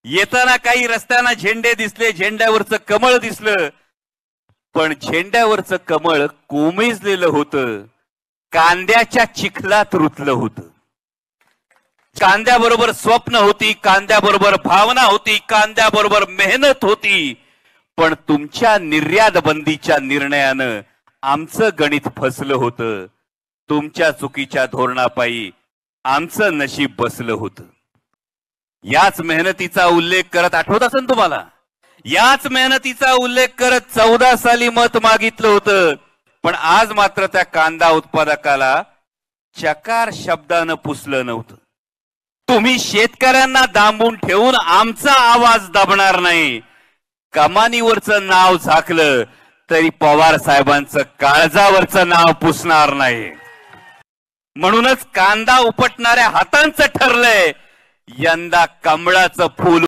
येताना काही रस्त्याना झेंडे दिसले, झेंड्यावरचं कमळ दिसलं, पण झेंड्यावरचं कमळ कोमेजलेलं होतं, कांद्याच्या चिखलात रुतलं होतं. कांद्याबरोबर स्वप्न होती, कांद्याबरोबर भावना होती, कांद्याबरोबर मेहनत होती. पण तुमच्या निर्यात बंदीच्या निर्णयानं आमचं गणित फसलं होतं. तुमच्या चुकीच्या धोरणापायी आमचं नशीब बसलं होतं. याच मेहनतीचा उल्लेख करत, आठवत असेल तुम्हाला, याच मेहनतीचा उल्लेख करत 14 साली मत मागितलं होतं. पण आज मात्र त्या कांदा उत्पादकाला चकार शब्दानं पुसलं नव्हतं. तुम्ही शेतकऱ्यांना दांबून ठेवून आमचा आवाज दाबणार नाही. कमानीवरचं नाव झाकलं तरी पवार साहेबांचं काळजावरचं नाव पुसणार नाही. म्हणूनच कांदा उपटणाऱ्या हातांचं ठरलंय यंदा कमळाचं फूल